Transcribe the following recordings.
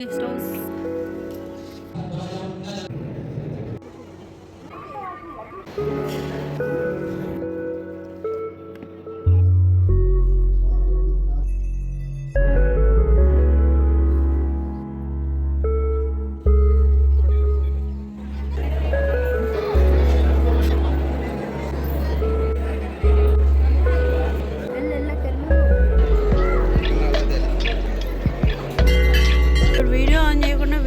Guest house video on చేయకుండా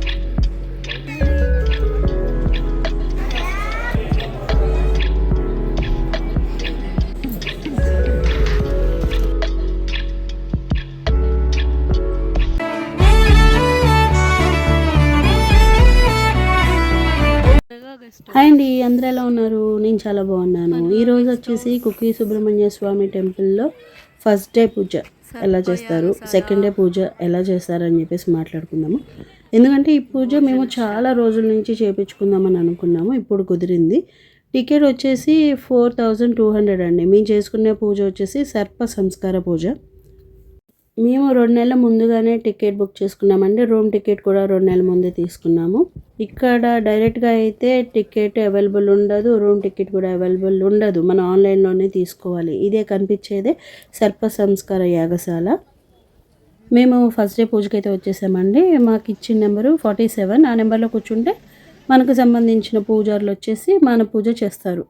hi అండి, అందరూ ఎలా ఉన్నారు? నేను చాలా బాగున్నాను. ఈరోజు వచ్చేసి కుక్కి సుబ్రహ్మణ్య స్వామి టెంపుల్లో ఫస్ట్ డే పూజ ఎలా చేస్తారు, సెకండ్ డే పూజ ఎలా చేస్తారు అని చెప్పేసి మాట్లాడుకుందాము. ఎందుకంటే ఈ పూజ మేము చాలా రోజుల నుంచి చేయించుకుందామని అనుకున్నాము, ఇప్పుడు కుదిరింది. టికెట్ వచ్చేసి 4200 అండి. మేము చేసుకునే పూజ వచ్చేసి సర్ప సంస్కార పూజ. మేము 2 నెలల ముందుగానే టికెట్ బుక్ చేసుకున్నామండి. రూమ్ టికెట్ కూడా 2 నెలల ముందే తీసుకున్నాము. ఇక్కడ డైరెక్ట్గా అయితే టికెట్ అవైలబుల్ ఉండదు, రూమ్ టికెట్ కూడా అవైలబుల్ ఉండదు. మనం ఆన్లైన్లోనే తీసుకోవాలి. ఇదే కనిపించేదే సర్ప సంస్కార యాగశాల. మేము ఫస్ట్ డే పూజకైతే వచ్చేసామండి. మాకు ఇచ్చిన నెంబరు 47. ఆ నెంబర్లో కూర్చుంటే మనకు సంబంధించిన పూజారులు వచ్చేసి మన పూజ చేస్తారు.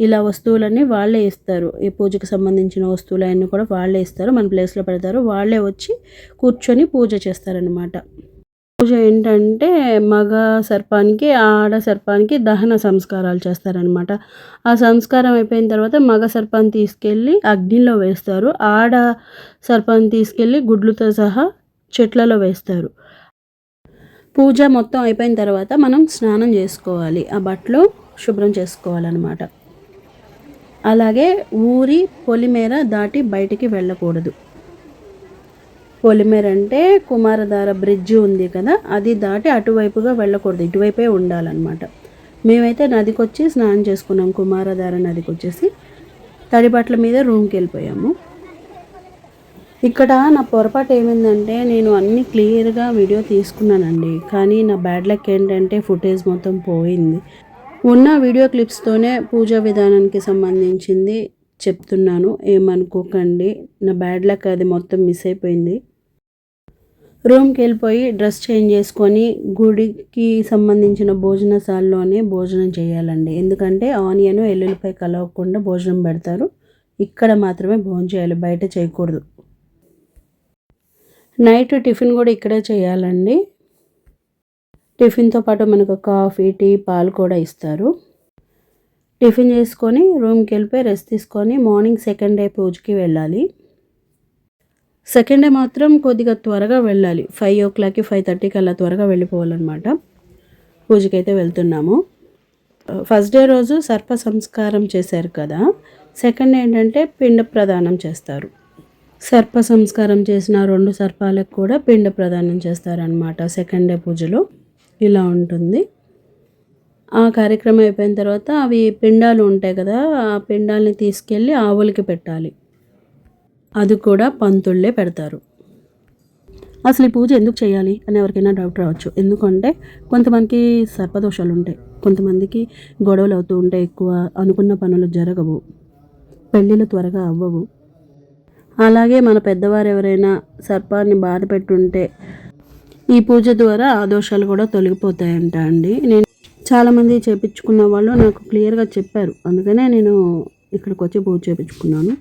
ఇలా వస్తువులన్నీ వాళ్ళే ఇస్తారు. ఈ పూజకు సంబంధించిన వస్తువులన్నీ కూడా వాళ్ళే ఇస్తారు, మన ప్లేస్లో పెడతారు. వాళ్ళే వచ్చి కూర్చొని పూజ చేస్తారనమాట. పూజ ఏంటంటే మగ సర్పానికి ఆడ సర్పానికి దహన సంస్కారాలు చేస్తారనమాట. ఆ సంస్కారం అయిపోయిన తర్వాత మగ సర్పాన్ని తీసుకెళ్ళి అగ్నిలో వేస్తారు, ఆడ సర్పాన్ని తీసుకెళ్ళి గుడ్లతో సహా చెట్లలో వేస్తారు. పూజ మొత్తం అయిపోయిన తర్వాత మనం స్నానం చేసుకోవాలి, ఆ బట్టలు శుభ్రం చేసుకోవాలన్నమాట. అలాగే ఊరి పొలిమేర దాటి బయటికి వెళ్ళకూడదు. పొలిమేర అంటే కుమారధార బ్రిడ్జి ఉంది కదా, అది దాటి అటువైపుగా వెళ్ళకూడదు, ఇటువైపే ఉండాలన్నమాట. మేమైతే నదికి వచ్చి స్నానం చేసుకున్నాం. కుమారధార నదికి వచ్చేసి తడి బట్టల మీద రూమ్కి వెళ్ళిపోయాము. ఇక్కడ నా పొరపాటు ఏమైందంటే నేను అన్నీ క్లియర్గా వీడియో తీసుకున్నానండి, కానీ నా బ్యాడ్ లక్ ఏంటంటే ఫుటేజ్ మొత్తం పోయింది. ఉన్న వీడియో క్లిప్స్తోనే పూజా విధానానికి సంబంధించింది చెప్తున్నాను, ఏమనుకోకండి. నా బ్యాడ్ లక్ అది మొత్తం మిస్ అయిపోయింది. రూమ్కి వెళ్ళిపోయి డ్రెస్ చేంజ్ చేసుకొని గుడికి సంబంధించిన భోజనశాలలోనే భోజనం చేయాలండి. ఎందుకంటే ఆనియన్ ఎల్లుల్లిపాయ కలవకుండా భోజనం పెడతారు. ఇక్కడ మాత్రమే భోజనం చేయాలి, బయట చేయకూడదు. నైట్ టిఫిన్ కూడా ఇక్కడే చేయాలండి. టిఫిన్తో పాటు మనకు కాఫీ, టీ, పాలు కూడా ఇస్తారు. టిఫిన్ చేసుకొని రూమ్కి వెళ్ళిపోయి రెస్ట్ తీసుకొని మార్నింగ్ సెకండ్ డే పూజకి వెళ్ళాలి. సెకండ్ డే మాత్రం కొద్దిగా త్వరగా వెళ్ళాలి. 5 o'clock 5:30 అలా త్వరగా వెళ్ళిపోవాలన్నమాట. పూజకి అయితే వెళ్తున్నాము. ఫస్ట్ డే రోజు సర్ప సంస్కారం చేశారు కదా, సెకండ్ ఏంటంటే పిండ ప్రదానం చేస్తారు. సర్ప సంస్కారం చేసిన 2 సర్పాలకు కూడా పిండ ప్రదానం చేస్తారనమాట సెకండ్ డే పూజలో. ఇలా ఉంటుంది. ఆ కార్యక్రమం అయిపోయిన తర్వాత అవి పిండాలు ఉంటాయి కదా, ఆ పిండాలని తీసుకెళ్ళి ఆవులకి పెట్టాలి. అది కూడా పంతుళ్ళే పెడతారు. అసలు ఈ పూజ ఎందుకు చేయాలి అని ఎవరికైనా డౌట్ రావచ్చు. ఎందుకంటే కొంతమందికి సర్పదోషాలు ఉంటాయి, కొంతమందికి గొడవలు అవుతూ ఉంటాయి, ఎక్కువ అనుకున్న పనులు జరగవు, పెళ్ళిళ్ళు త్వరగా అవ్వవు. అలాగే మన పెద్దవారు ఎవరైనా సర్పాన్ని బాధ పెట్టుంటే ఈ పూజ ద్వారా ఆ దోషాలు కూడా తొలగిపోతాయంట అండి. నేను చాలామంది చేయించుకున్న వాళ్ళు నాకు క్లియర్గా చెప్పారు, అందుకనే నేను ఇక్కడికి వచ్చి పూజ చేయించుకున్నాను.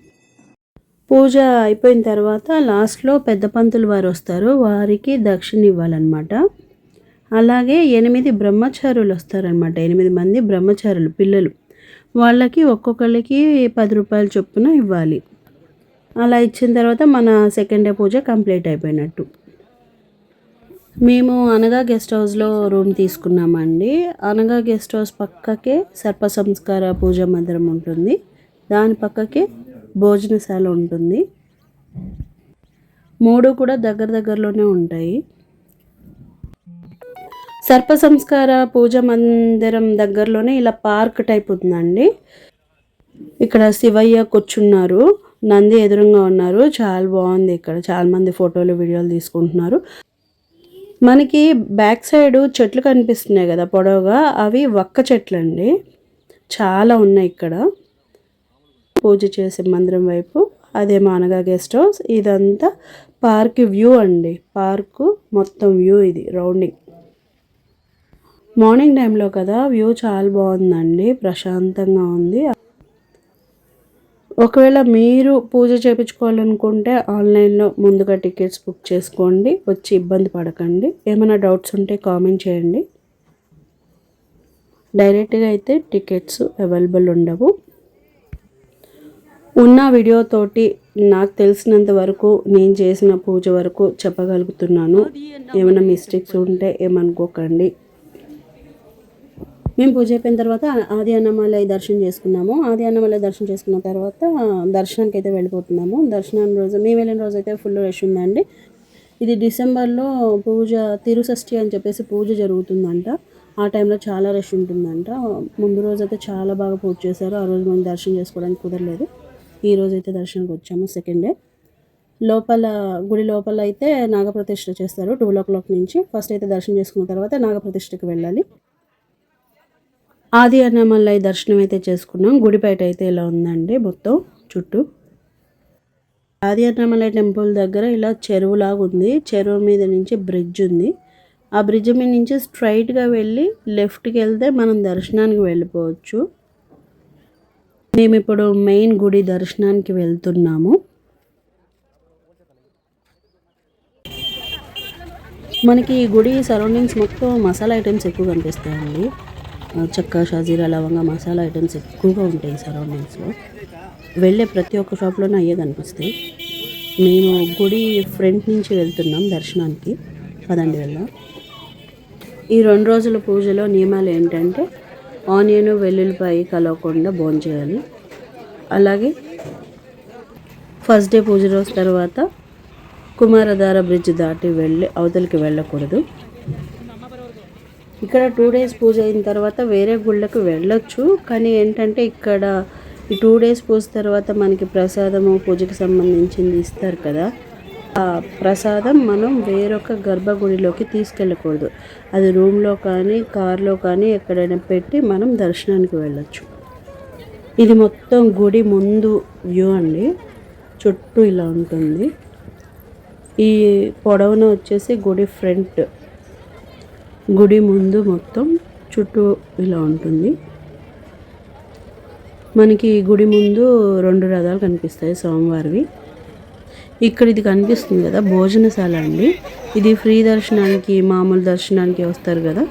పూజ అయిపోయిన తర్వాత లాస్ట్లో పెద్ద పంతులు వారు వస్తారు, వారికి దక్షిణ ఇవ్వాలన్నమాట. అలాగే 8 బ్రహ్మచారులు వస్తారనమాట. 8 మంది బ్రహ్మచారులు పిల్లలు, వాళ్ళకి ఒక్కొక్కరికి 10 రూపాయల చొప్పున ఇవ్వాలి. అలా ఇచ్చిన తర్వాత మన సెకండ్ డే పూజ కంప్లీట్ అయిపోయినట్టు. మేము అనగా గెస్ట్ హౌస్లో రూమ్ తీసుకున్నామండి. అనగా గెస్ట్ హౌస్ పక్కకే సర్ప సంస్కార పూజ మందిరం ఉంటుంది, దాని పక్కకే భోజనశాల ఉంటుంది. 3 కూడా దగ్గరలోనే ఉంటాయి. సర్ప సంస్కార పూజ మందిరం దగ్గరలోనే ఇలా పార్క్ టైప్ ఉందండి. ఇక్కడ శివయ్య కూర్చున్నారు, నంది ఎదురుగా ఉన్నారు. చాలా బాగుంది. ఇక్కడ చాలా మంది ఫోటోలు వీడియోలు తీసుకుంటున్నారు. మనకి బ్యాక్ సైడ్ చెట్లు కనిపిస్తున్నాయి కదా పొడవుగా, అవి వక్క చెట్లు అండి. చాలా ఉన్నాయి ఇక్కడ. పూజ చేసే మందిరం వైపు అదేమో అనగా గెస్ట్ హౌస్. ఇదంతా పార్క్ వ్యూ అండి. పార్కు మొత్తం వ్యూ ఇది రౌండింగ్. మార్నింగ్ టైంలో కదా వ్యూ చాలా బాగుందండి, ప్రశాంతంగా ఉంది. ఒకవేళ మీరు పూజ చేయించుకోవాలనుకుంటే ఆన్లైన్లో ముందుగా టికెట్స్ బుక్ చేసుకోండి, వచ్చి ఇబ్బంది పడకండి. ఏమైనా డౌట్స్ ఉంటే కామెంట్ చేయండి. డైరెక్ట్గా అయితే టికెట్స్ అవైలబుల్ ఉండవు. ఉన్న వీడియోతోటి నాకు తెలిసినంత వరకు నేను చేసిన పూజ వరకు చెప్పగలుగుతున్నాను. ఏమైనా మిస్టేక్స్ ఉంటే ఏమనుకోకండి. మేము పూజ అయిపోయిన తర్వాత ఆది అన్నమలై దర్శనం చేసుకున్నాము. ఆది అన్నమలై దర్శనం చేసుకున్న తర్వాత దర్శనానికి అయితే వెళ్ళిపోతున్నాము. దర్శనం రోజు మేము వెళ్ళిన రోజు అయితే ఫుల్ రష్ ఉందండి. ఇది డిసెంబర్లో పూజ తిరుషష్ఠి అని చెప్పేసి పూజ జరుగుతుందంట. ఆ టైంలో చాలా రష్ ఉంటుందంట. ముందు రోజు అయితే చాలా బాగా పూజ చేశారు. ఆ రోజు మేము దర్శనం చేసుకోవడానికి కుదరలేదు. ఈ రోజు అయితే దర్శనానికి వచ్చాము సెకండ్ డే. లోపల గుడి లోపల అయితే నాగప్రతిష్ఠ చేస్తారు 12 o'clock నుంచి. ఫస్ట్ అయితే దర్శనం చేసుకున్న తర్వాత నాగప్రతిష్ఠకి వెళ్ళాలి. ఆది అన్నమలై దర్శనం అయితే చేసుకున్నాం. గుడి బయట అయితే ఇలా ఉందండి మొత్తం చుట్టూ. ఆది అన్నమలై టెంపుల్ దగ్గర ఇలా చెరువులాగా ఉంది. చెరువు మీద నుంచి బ్రిడ్జ్ ఉంది. ఆ బ్రిడ్జ్ మీద నుంచి స్ట్రైట్గా వెళ్ళి లెఫ్ట్కి వెళ్తే మనం దర్శనానికి వెళ్ళిపోవచ్చు. మేము ఇప్పుడు మెయిన్ గుడి దర్శనానికి వెళ్తున్నాము. మనకి ఈ గుడి సరౌండింగ్స్ మొత్తం మసాలా ఐటమ్స్ ఎక్కువ కనిపిస్తాయండి. చెక్క, షాజీరా, లవంగా మసాలా ఐటమ్స్ ఎక్కువగా ఉంటాయి సరౌండింగ్స్లో. వెళ్ళే ప్రతి ఒక్క షాప్లోనే అయ్యే కనిపిస్తాయి. మేము గుడి ఫ్రంట్ నుంచి వెళ్తున్నాం దర్శనానికి. పదండి వెళ్దాం. ఈ 2 రోజుల పూజలో నియమాలు ఏంటంటే ఆనియన్, వెల్లుల్లిపాయ కలవకుండా భోంచేయాలి. అలాగే ఫస్ట్ డే పూజ రోజు తర్వాత కుమారధార బ్రిడ్జ్ దాటి వెళ్ళి అవతలికి వెళ్ళకూడదు. ఇక్కడ 2 days పూజ అయిన తర్వాత వేరే గుళ్ళకు వెళ్ళొచ్చు. కానీ ఏంటంటే ఇక్కడ ఈ 2 days పూజ తర్వాత మనకి ప్రసాదము పూజకి సంబంధించింది ఇస్తారు కదా, ఆ ప్రసాదం మనం వేరొక గర్భగుడిలోకి తీసుకెళ్ళకూడదు. అది రూమ్లో కానీ కార్లో కానీ ఎక్కడైనా పెట్టి మనం దర్శనానికి వెళ్ళొచ్చు. ఇది మొత్తం గుడి ముందు వ్యూ అండి. చుట్టూ ఇలా ఉంటుంది. ఈ పొడవున వచ్చేసి గుడి ఫ్రంట్. గుడి ముందు మొత్తం చుట్టూ ఇలా ఉంటుంది. మనకి గుడి ముందు 2 రథాలు కనిపిస్తాయి స్వామివారివి. ఇక్కడ ఇది కనిపిస్తుంది కదా భోజనశాల అండి. ఇది ఫ్రీ దర్శనానికి మామూలు దర్శనానికి వస్తారు కదా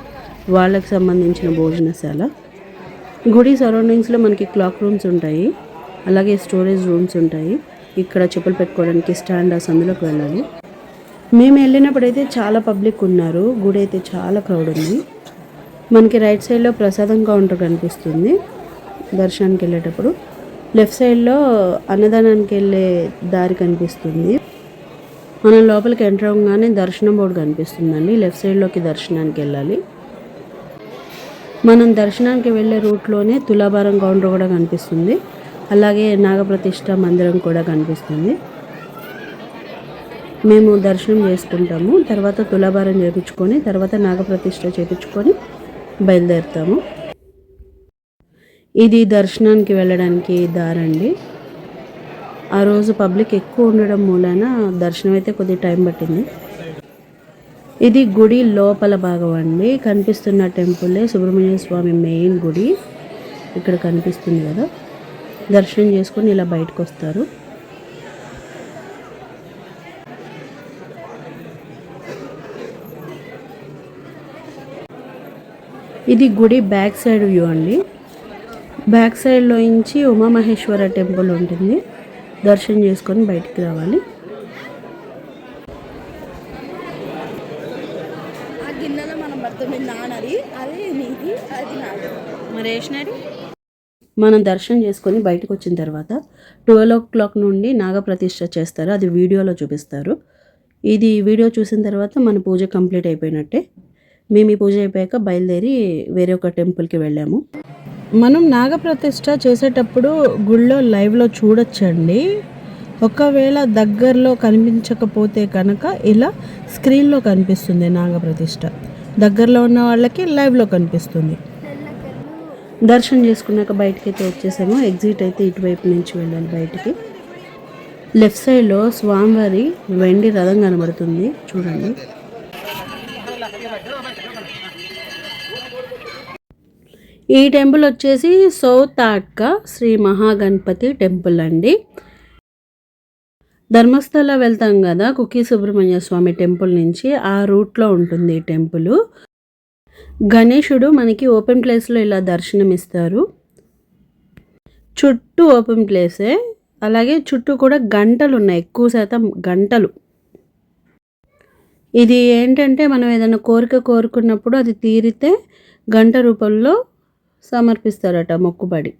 వాళ్ళకి సంబంధించిన భోజనశాల. గుడి సరౌండింగ్స్లో మనకి క్లాక్ రూమ్స్ ఉంటాయి, అలాగే స్టోరేజ్ రూమ్స్ ఉంటాయి. ఇక్కడ చెప్పులు పెట్టుకోవడానికి స్టాండర్స్ అందులోకి వెళ్ళాలి. మేము వెళ్ళినప్పుడైతే చాలా పబ్లిక్ ఉన్నారు. గుడి అయితే చాలా క్రౌడ్ ఉంది. మనకి రైట్ సైడ్లో ప్రసాదం కౌంటర్ కనిపిస్తుంది దర్శనానికి వెళ్ళేటప్పుడు. లెఫ్ట్ సైడ్లో అన్నదానానికి వెళ్ళే దారి కనిపిస్తుంది. మనం లోపలికి ఎంటర్ అవ్వగానే దర్శనం బోర్డు కనిపిస్తుందండి. లెఫ్ట్ సైడ్లోకి దర్శనానికి వెళ్ళాలి. మనం దర్శనానికి వెళ్ళే రూట్లోనే తులాభారం కౌంటర్ కూడా కనిపిస్తుంది. అలాగే నాగప్రతిష్ఠ మందిరం కూడా కనిపిస్తుంది. మేము దర్శనం చేసుకుంటాము, తర్వాత తులాభారం చేయించుకొని తర్వాత నాగప్రతిష్ఠ చేయించుకొని బయలుదేరుతాము. ఇది దర్శనానికి వెళ్ళడానికి దారండి. ఆ రోజు పబ్లిక్ ఎక్కువ ఉండడం మూలాన దర్శనం అయితే కొద్దిగా టైం పట్టింది. ఇది గుడి లోపల భాగం అండి. కనిపిస్తున్న టెంపులే సుబ్రహ్మణ్య స్వామి మెయిన్ గుడి. ఇక్కడ కనిపిస్తుంది కదా. దర్శనం చేసుకొని ఇలా బయటకు వస్తారు. ఇది గుడి బ్యాక్ సైడ్ వ్యూ అండి. బ్యాక్ సైడ్లో నుంచి ఉమామహేశ్వర టెంపుల్ ఉంటుంది. దర్శనం చేసుకొని బయటికి రావాలి. మనం దర్శనం చేసుకొని బయటకు వచ్చిన తర్వాత 12 o'clock నుండి నాగప్రతిష్ఠ చేస్తారు. అది వీడియోలో చూపిస్తారు. ఇది వీడియో చూసిన తర్వాత మన పూజ కంప్లీట్ అయిపోయినట్టే. మేము ఈ పూజ అయిపోయాక బయలుదేరి వేరే ఒక టెంపుల్కి వెళ్ళాము. మనం నాగప్రతిష్ఠ చేసేటప్పుడు గుళ్ళో లైవ్లో చూడొచ్చండి. ఒకవేళ దగ్గరలో కనిపించకపోతే కనుక ఇలా స్క్రీన్లో కనిపిస్తుంది నాగప్రతిష్ఠ. దగ్గరలో ఉన్న వాళ్ళకి లైవ్లో కనిపిస్తుంది. దర్శనం చేసుకున్నాక బయటకి అయితే వచ్చేసాము. ఎగ్జిట్ అయితే ఇటువైపు నుంచి వెళ్ళాలి బయటికి. లెఫ్ట్ సైడ్లో స్వామివారి వెండి రథం కనబడుతుంది చూడండి. ఈ టెంపుల్ వచ్చేసి సౌత్ ఆట్కా శ్రీ మహాగణపతి టెంపుల్ అండి. ధర్మస్థల వెళ్తాం కదా కుక్కి సుబ్రహ్మణ్య స్వామి టెంపుల్ నుంచి, ఆ రూట్లో ఉంటుంది ఈ టెంపుల్. గణేశుడు మనకి ఓపెన్ ప్లేస్లో ఇలా దర్శనం ఇస్తారు. చుట్టూ ఓపెన్ ప్లేసే, అలాగే చుట్టూ కూడా గంటలు ఉన్నాయి, ఎక్కువ శాతం గంటలు. ఇది ఏంటంటే మనం ఏదైనా కోరిక కోరుకున్నప్పుడు అది తీరితే గంట రూపంలో సమర్పిస్తారట మొక్కుబడి.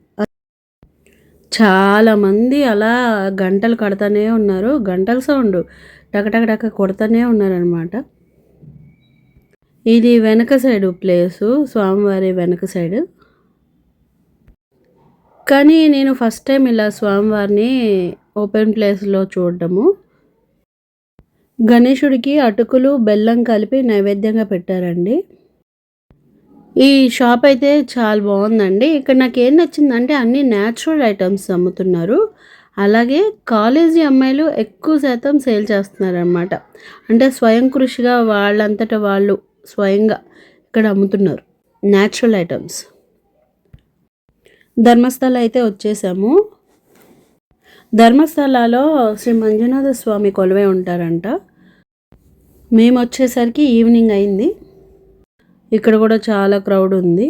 చాలామంది అలా గంటలు కడతానే ఉన్నారు. గంటల సౌండ్ టకటక కొడతానే ఉన్నారనమాట. ఇది వెనక సైడు ప్లేసు, స్వామివారి వెనక సైడు. కానీ నేను ఫస్ట్ టైం ఇలా స్వామివారిని ఓపెన్ ప్లేస్లో చూడడము. గణేశుడికి అటుకులు బెల్లం కలిపి నైవేద్యంగా పెట్టారండి. ఈ షాప్ అయితే చాలా బాగుందండి. ఇక్కడ నాకు ఏం నచ్చిందంటే అన్ని న్యాచురల్ ఐటమ్స్ అమ్ముతున్నారు. అలాగే కాలేజీ అమ్మాయిలు ఎక్కువ శాతం సేల్ చేస్తున్నారనమాట. అంటే స్వయం కృషిగా వాళ్ళంతటా వాళ్ళు స్వయంగా ఇక్కడ అమ్ముతున్నారు న్యాచురల్ ఐటమ్స్. ధర్మస్థల అయితే వచ్చేసాము. ధర్మస్థలలో శ్రీ మంజునాథ స్వామి కొలువై ఉంటారంట. మేము వచ్చేసరికి ఈవినింగ్ అయింది. ఇక్కడ కూడా చాలా క్రౌడ్ ఉంది.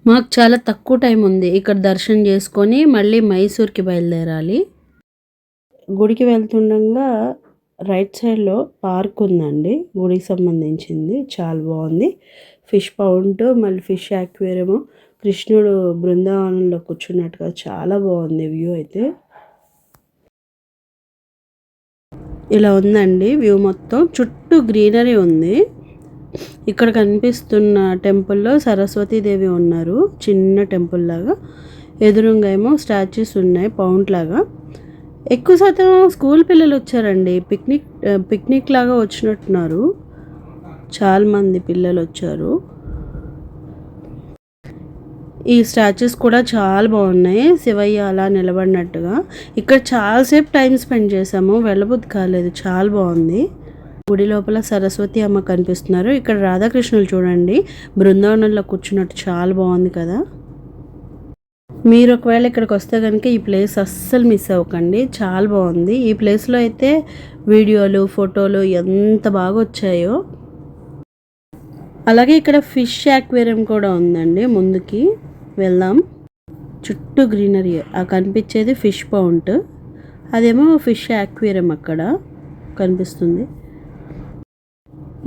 మాకు చాలా తక్కువ టైం ఉంది. ఇక్కడ దర్శనం చేసుకొని మళ్ళీ మైసూర్కి బయలుదేరాలి. గుడికి వెళ్తుండగా రైట్ సైడ్లో పార్క్ ఉందండి, గుడికి సంబంధించింది. చాలా బాగుంది. ఫిష్ పౌంట్, మళ్ళీ ఫిష్ యాక్వేరియము, కృష్ణుడు బృందావనంలో కూర్చున్నట్టుగా చాలా బాగుంది వ్యూ అయితే. ఇలా ఉందండి వ్యూ మొత్తం. చుట్టూ గ్రీనరీ ఉంది. ఇక్కడ కనిపిస్తున్న టెంపుల్లో సరస్వతీదేవి ఉన్నారు, చిన్న టెంపుల్ లాగా. ఎదురుగా ఏమో స్టాచ్యూస్ ఉన్నాయి పౌంట్ లాగా. ఎక్కువ శాతం స్కూల్ పిల్లలు వచ్చారండి. పిక్నిక్ లాగా వచ్చినట్టున్నారు. చాలామంది పిల్లలు వచ్చారు. ఈ స్టాచ్యూస్ కూడా చాలా బాగున్నాయి, శివయ్య అలా నిలబడినట్టుగా. ఇక్కడ చాలాసేపు టైం స్పెండ్ చేసాము, వెళ్ళబుద్ధి కాలేదు, చాలా బాగుంది. గుడి లోపల సరస్వతి అమ్మ కనిపిస్తున్నారు. ఇక్కడ రాధాకృష్ణులు చూడండి బృందావనంలో కూర్చున్నట్టు, చాలా బాగుంది కదా. మీరు ఒకవేళ ఇక్కడికి వస్తే కనుక ఈ ప్లేస్ అస్సలు మిస్ అవ్వకండి, చాలా బాగుంది. ఈ ప్లేస్లో అయితే వీడియోలు ఫోటోలు ఎంత బాగా వచ్చాయో. అలాగే ఇక్కడ ఫిష్ యాక్వేరియం కూడా ఉందండి, ముందుకి వెళ్దాం. చుట్టూ గ్రీనరీ. ఆ కనిపించేది ఫిష్ పౌంట్, అదేమో ఫిష్ యాక్వేరియం అక్కడ కనిపిస్తుంది.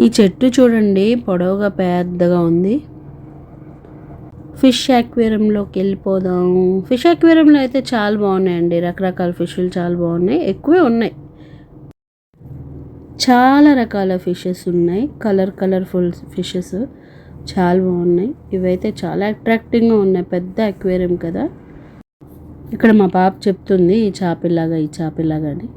ఈ చెట్టు చూడండి పొడవుగా పెద్దగా ఉంది. ఫిష్ యాక్వేరియంలోకి వెళ్ళిపోదాం. ఫిష్ యాక్వేరియంలో అయితే చాలా బాగున్నాయండి, రకరకాల ఫిష్లు చాలా బాగున్నాయి, ఎక్కువే ఉన్నాయి. చాలా రకాల ఫిషెస్ ఉన్నాయి, కలర్ఫుల్ ఫిషెస్ చాలా బాగున్నాయి. ఇవైతే చాలా అట్రాక్టివ్గా ఉన్నాయి, పెద్ద అక్వేరియం కదా. ఇక్కడ మా పాప చెప్తుంది ఈ చాపిల్లాగా అని.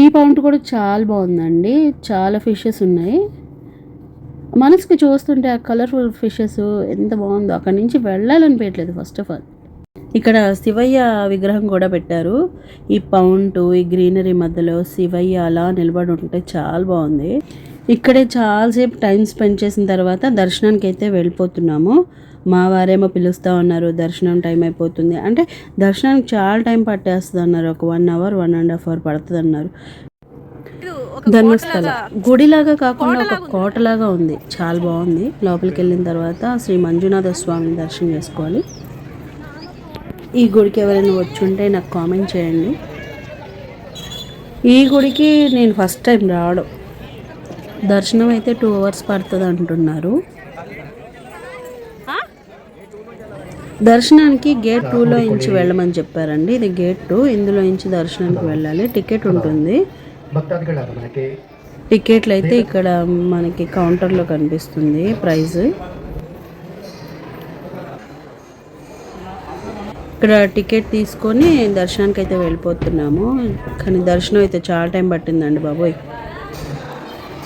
ఈ పౌంట్ కూడా చాలా బాగుందండి, చాలా ఫిషెస్ ఉన్నాయి. మనసుకి చూస్తుంటే ఆ కలర్ఫుల్ ఫిషెస్ ఎంత బాగుందో, అక్కడి నుంచి వెళ్ళాలనిపించట్లేదు ఫస్ట్ ఆఫ్ ఆల్. ఇక్కడ శివయ్య విగ్రహం కూడా పెట్టారు. ఈ పౌంట్ ఈ గ్రీనరీ మధ్యలో శివయ్య అలా నిలబడి ఉంటే చాలా బాగుంది. ఇక్కడే చాలాసేపు టైం స్పెండ్ చేసిన తర్వాత దర్శనానికి అయితే వెళ్ళిపోతున్నాము. మా వారేమో పిలుస్తూ ఉన్నారు, దర్శనం టైం అయిపోతుంది అంటే. దర్శనానికి చాలా టైం పట్టేస్తుంది అన్నారు. ఒక 1 అవర్ 1.5 అవర్ పడుతుంది అన్నారు. ధర్మస్థల గుడిలాగా కాకుండా ఒక కోటలాగా ఉంది, చాలా బాగుంది. లోపలికి వెళ్ళిన తర్వాత శ్రీ మంజునాథ స్వామిని దర్శనం చేసుకోవాలి. ఈ గుడికి ఎవరైనా వచ్చుంటే నాకు కామెంట్ చేయండి. ఈ గుడికి నేను ఫస్ట్ టైం రావడం. దర్శనం అయితే 2 అవర్స్ పడుతుంది అంటున్నారు. దర్శనానికి గేట్ 2లో ఇంచి వెళ్ళమని చెప్పారండి. ఇది గేట్ 2, ఇందులో ఇంచి దర్శనానికి వెళ్ళాలి. టికెట్ ఉంటుంది. టికెట్లు అయితే ఇక్కడ మనకి కౌంటర్లో కనిపిస్తుంది ప్రైస్. ఇక్కడ టికెట్ తీసుకొని దర్శనానికి అయితే వెళ్ళిపోతున్నాము. కానీ దర్శనం అయితే చాలా టైం పట్టిందండి బాబోయ్.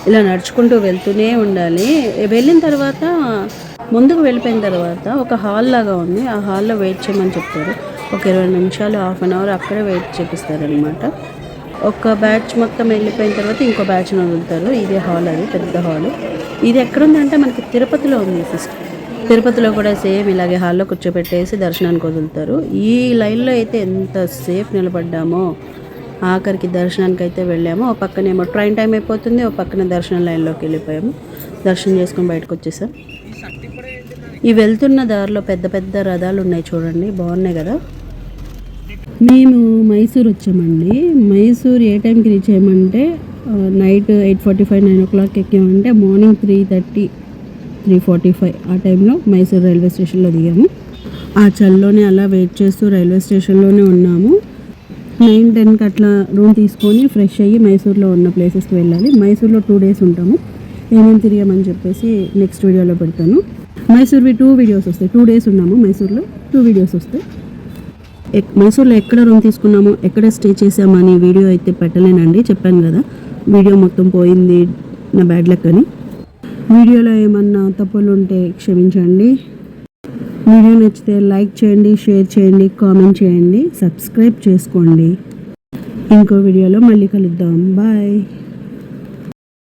ఇలా నడుచుకుంటూ వెళ్తూనే ఉండాలి. వెళ్ళిన తర్వాత ముందుకు వెళ్ళిపోయిన తర్వాత ఒక హాల్ లాగా ఉంది. ఆ హాల్లో వెయిట్ చేయమని చెప్తారు. ఒక 20 నిమిషాలు 1/2 అవర్ అక్కడే వెయిట్ చేపిస్తారనమాట. ఒక బ్యాచ్ మొత్తం వెళ్ళిపోయిన తర్వాత ఇంకో బ్యాచ్ని వదులుతారు. ఇదే హాల్, అది పెద్ద హాల్. ఇది ఎక్కడుందంటే మనకి తిరుపతిలో ఉంది సిస్టర్. తిరుపతిలో కూడా సేమ్ ఇలాగే హాల్లో కూర్చోపెట్టేసి దర్శనానికి వదులుతారు. ఈ లైన్లో అయితే ఎంత సేఫ్ నిలబడ్డామో. ఆఖరికి దర్శనానికి అయితే వెళ్ళాము. ఓ పక్కనేమో ట్రైన్ టైం అయిపోతుంది, ఓ పక్కన దర్శనం లైన్లోకి వెళ్ళిపోయాము. దర్శనం చేసుకొని బయటకు వచ్చేసాం. ఈ వెళ్తున్న దారిలో పెద్ద పెద్ద రథాలు ఉన్నాయి చూడండి, బాగున్నాయి కదా. మేము మైసూర్ వచ్చామండి. మైసూర్ ఏ టైంకి రీచ్ అయ్యామంటే నైట్ 8:45 9 o'clock ఎక్కామంటే మార్నింగ్ 3:30 3:45 ఆ టైంలో మైసూర్ రైల్వే స్టేషన్లో దిగాము. ఆ చల్లోనే అలా వెయిట్ చేస్తూ రైల్వే స్టేషన్లోనే ఉన్నాము. 9-10కి అట్లా రూమ్ తీసుకొని ఫ్రెష్ అయ్యి మైసూర్లో ఉన్న ప్లేసెస్కి వెళ్ళాలి. మైసూర్లో 2 days ఉంటాము. ఏమేమి తిరిగామని చెప్పేసి నెక్స్ట్ వీడియోలో పెడతాను. మైసూర్వి 2 వీడియోస్ వస్తాయి. 2 days ఉన్నాము మైసూర్లో, 2 వీడియోస్ వస్తాయి. మైసూర్లో ఎక్కడ రూమ్ తీసుకున్నామో, ఎక్కడ స్టే చేసామని వీడియో అయితే పెట్టలేనండి. చెప్పాను కదా, వీడియో మొత్తం పోయింది నా బ్యాడ్ లక్ అని. వీడియోలో ఏమన్నా తప్పులు ఉంటే క్షమించండి. వీడియో నచ్చితే లైక్ చేయండి, షేర్ చేయండి, కామెంట్ చేయండి, సబ్స్క్రైబ్ చేసుకోండి. ఇంకో వీడియోలో మళ్ళీ కలుద్దాం. బాయ్.